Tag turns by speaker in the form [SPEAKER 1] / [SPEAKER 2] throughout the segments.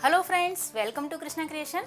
[SPEAKER 1] Hello friends, welcome to Krishna creation.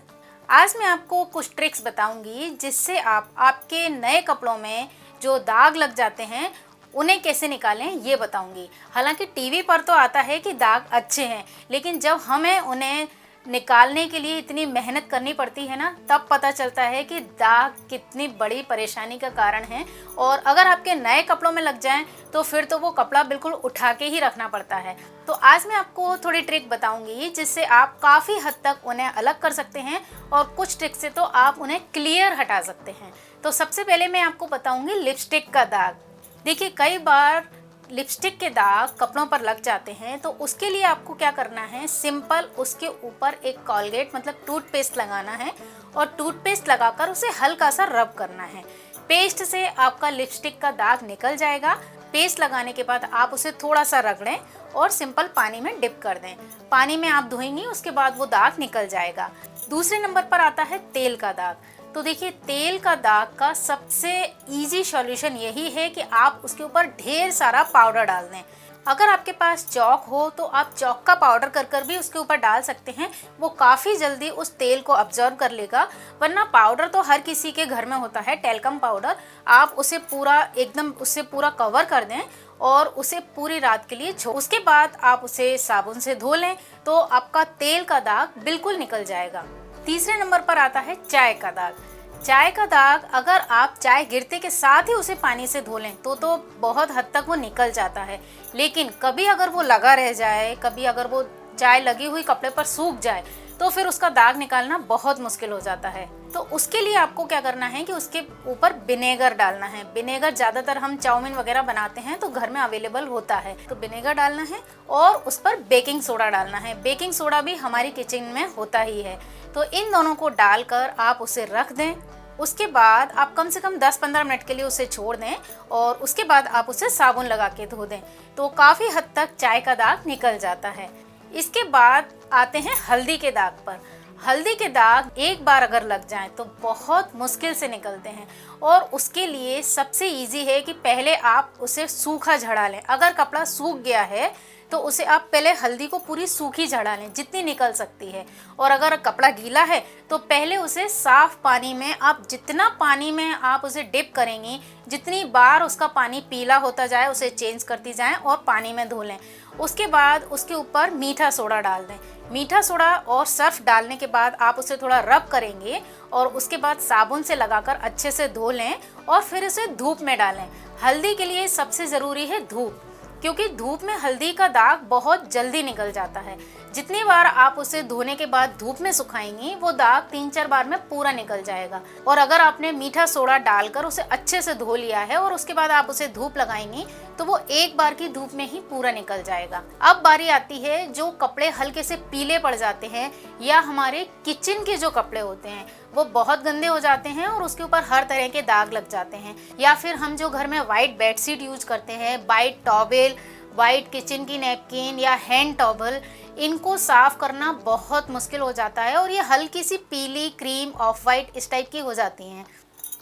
[SPEAKER 1] आज मैं आपको कुछ ट्रिक्स बताऊंगी जिससे आप आपके नए कपड़ों में जो दाग लग जाते हैं उन्हें कैसे निकालें ये बताऊंगी। हालांकि टीवी पर तो आता है कि दाग अच्छे हैं, लेकिन जब हमें उन्हें निकालने के लिए इतनी मेहनत करनी पड़ती है ना, तब पता चलता है कि दाग कितनी बड़ी परेशानी का कारण है। और अगर आपके नए कपड़ों में लग जाएं तो फिर तो वो कपड़ा बिल्कुल उठा के ही रखना पड़ता है। तो आज मैं आपको थोड़ी ट्रिक बताऊंगी जिससे आप काफ़ी हद तक उन्हें अलग कर सकते हैं और कुछ ट्रिक से तो आप उन्हें क्लियर हटा सकते हैं। तो सबसे पहले मैं आपको बताऊंगी लिपस्टिक का दाग। देखिए, कई बार लिपस्टिक के दाग कपड़ों पर लग जाते हैं, तो उसके लिए आपको क्या करना है, सिंपल उसके ऊपर एक कॉलगेट मतलब टूथपेस्ट लगाना है और टूथपेस्ट लगाकर उसे हल्का सा रब करना है। पेस्ट से आपका लिपस्टिक का दाग निकल जाएगा। पेस्ट लगाने के बाद आप उसे थोड़ा सा रगड़ें और सिंपल पानी में डिप कर दें। पानी में आप धोएंगी, उसके बाद वो दाग निकल जाएगा। दूसरे नंबर पर आता है तेल का दाग। तो देखिए, तेल का दाग का सबसे इजी सॉल्यूशन यही है कि आप उसके ऊपर ढेर सारा पाउडर डाल दें। अगर आपके पास चॉक हो तो आप चॉक का पाउडर कर भी उसके ऊपर डाल सकते हैं। वो काफ़ी जल्दी उस तेल को अब्जॉर्ब कर लेगा। वरना पाउडर तो हर किसी के घर में होता है, टेल्कम पाउडर। आप उसे पूरा एकदम उससे पूरा कवर कर दें और उसे पूरी रात के लिए उसके बाद आप उसे साबुन से धो लें तो आपका तेल का दाग बिल्कुल निकल जाएगा। तीसरे नंबर पर आता है चाय का दाग। चाय का दाग अगर आप चाय गिरते के साथ ही उसे पानी से धो लें तो बहुत हद तक वो निकल जाता है। लेकिन कभी अगर वो लगा रह जाए, कभी अगर वो चाय लगी हुई कपड़े पर सूख जाए तो फिर उसका दाग निकालना बहुत मुश्किल हो जाता है। तो उसके लिए आपको क्या करना है कि उसके ऊपर विनेगर डालना है। विनेगर ज़्यादातर हम चाउमीन वगैरह बनाते हैं तो घर में अवेलेबल होता है, तो विनेगर डालना है और उस पर बेकिंग सोडा डालना है। बेकिंग सोडा भी हमारी किचन में होता ही है। तो इन दोनों को डालकर आप उसे रख दें। उसके बाद आप कम से कम 10-15 मिनट के लिए उसे छोड़ दें और उसके बाद आप उसे साबुन लगा के धो दें तो काफ़ी हद तक चाय का दाग निकल जाता है। इसके बाद आते हैं हल्दी के दाग पर। हल्दी के दाग एक बार अगर लग जाएं तो बहुत मुश्किल से निकलते हैं और उसके लिए सबसे इजी है कि पहले आप उसे सूखा झड़ा लें। अगर कपड़ा सूख गया है तो उसे आप पहले हल्दी को पूरी सूखी झड़ा लें जितनी निकल सकती है। और अगर कपड़ा गीला है तो पहले उसे साफ पानी में आप जितना पानी में आप उसे डिप करेंगी, जितनी बार उसका पानी पीला होता जाए उसे चेंज करती जाएं और पानी में धो लें। उसके बाद उसके ऊपर मीठा सोडा डाल दें। मीठा सोडा और सर्फ डालने के बाद आप उसे थोड़ा रब करेंगे और उसके बाद साबुन से लगाकर अच्छे से धो लें और फिर उसे धूप में डालें। हल्दी के लिए सबसे ज़रूरी है धूप, क्योंकि धूप में हल्दी का दाग बहुत जल्दी निकल जाता है। जितनी बार आप उसे धोने के बाद धूप में सुखाएंगी वो दाग 3-4 बार में पूरा निकल जाएगा। और अगर आपने मीठा सोडा डालकर उसे अच्छे से धो लिया है और उसके बाद आप उसे धूप लगाएंगी तो वो एक बार की धूप में ही पूरा निकल जाएगा। अब बारी आती है जो कपड़े हल्के से पीले पड़ जाते हैं या हमारे किचन के जो कपड़े होते हैं वो बहुत गंदे हो जाते हैं और उसके ऊपर हर तरह के दाग लग जाते हैं। या फिर हम जो घर में वाइट बेडशीट यूज करते हैं, वाइट टॉवेल, वाइट किचन की नैपकिन या हैंड टॉवल, इनको साफ करना बहुत मुश्किल हो जाता है और ये हल्की सी पीली, क्रीम, ऑफ वाइट इस टाइप की हो जाती हैं।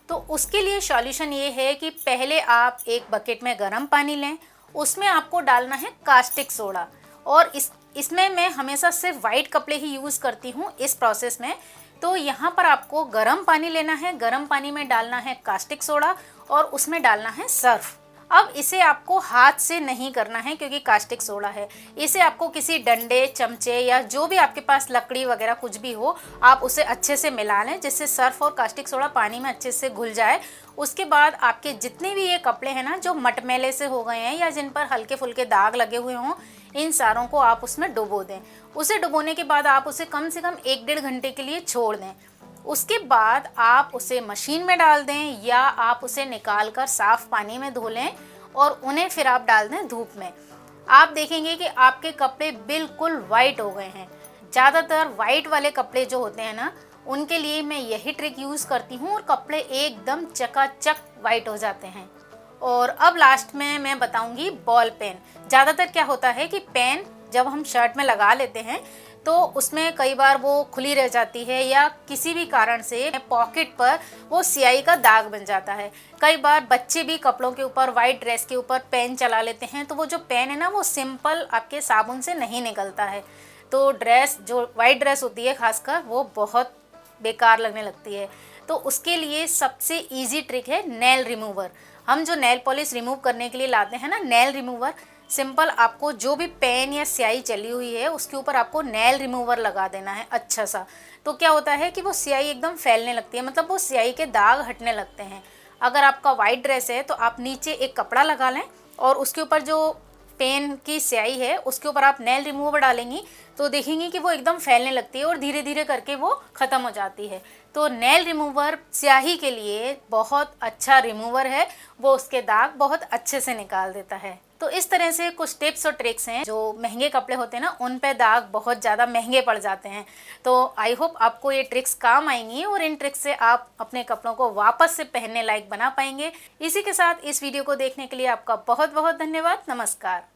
[SPEAKER 1] तो उसके लिए सॉल्यूशन ये है कि पहले आप एक बकेट में गर्म पानी लें, उसमें आपको डालना है कास्टिक सोडा। और इसमें मैं हमेशा सिर्फ वाइट कपड़े ही यूज़ करती हूँ इस प्रोसेस में। तो यहाँ पर आपको गर्म पानी लेना है, गर्म पानी में डालना है कास्टिक सोडा और उसमें डालना है सर्फ। अब इसे आपको हाथ से नहीं करना है क्योंकि कास्टिक सोडा है। इसे आपको किसी डंडे, चमचे या जो भी आपके पास लकड़ी वगैरह कुछ भी हो, आप उसे अच्छे से मिला लें जिससे सर्फ और कास्टिक सोडा पानी में अच्छे से घुल जाए। उसके बाद आपके जितने भी ये कपड़े हैं ना जो मटमैले से हो गए हैं या जिन पर हल्के फुल्के दाग लगे हुए हों, इन सारों को आप उसमें डुबो दें। उसे डुबोने के बाद आप उसे कम से कम 1-1.5 घंटे के लिए छोड़ दें। उसके बाद आप उसे मशीन में डाल दें या आप उसे निकाल कर साफ पानी में धो लें और उन्हें फिर आप डाल दें धूप में। आप देखेंगे कि आपके कपड़े बिल्कुल वाइट हो गए हैं। ज़्यादातर वाइट वाले कपड़े जो होते हैं ना, उनके लिए मैं यही ट्रिक यूज़ करती हूँ और कपड़े एकदम चकाचक वाइट हो जाते हैं। और अब लास्ट में मैं बताऊँगी बॉल पेन। ज़्यादातर क्या होता है कि पेन जब हम शर्ट में लगा लेते हैं तो उसमें कई बार वो खुली रह जाती है या किसी भी कारण से पॉकेट पर वो स्याही का दाग बन जाता है। कई बार बच्चे भी कपड़ों के ऊपर, वाइट ड्रेस के ऊपर पेन चला लेते हैं तो वो जो पेन है ना वो सिंपल आपके साबुन से नहीं निकलता है। तो ड्रेस जो वाइट ड्रेस होती है खासकर वो बहुत बेकार लगने लगती है। तो उसके लिए सबसे इजी ट्रिक है नेल रिमूवर। हम जो नेल पॉलिश रिमूव करने के लिए लाते हैं ना नेल रिमूवर, सिंपल आपको जो भी पेन या स्याही चली हुई है उसके ऊपर आपको नेल रिमूवर लगा देना है अच्छा सा। तो क्या होता है कि वो स्याही एकदम फैलने लगती है, मतलब वो स्याही के दाग हटने लगते हैं। अगर आपका वाइट ड्रेस है तो आप नीचे एक कपड़ा लगा लें और उसके ऊपर जो पेन की स्याही है उसके ऊपर आप नेल रिमूवर डालेंगी तो देखेंगी कि वो एकदम फैलने लगती है और धीरे धीरे करके वो ख़त्म हो जाती है। तो नेल रिमूवर स्याही के लिए बहुत अच्छा रिमूवर है, वो उसके दाग बहुत अच्छे से निकाल देता है। तो इस तरह से कुछ टिप्स और ट्रिक्स हैं जो महंगे कपड़े होते हैं ना उन पे दाग बहुत ज़्यादा महंगे पड़ जाते हैं। तो आई होप आपको ये ट्रिक्स काम आएंगी और इन ट्रिक्स से आप अपने कपड़ों को वापस से पहनने लायक बना पाएंगे। इसी के साथ इस वीडियो को देखने के लिए आपका बहुत बहुत धन्यवाद। नमस्कार।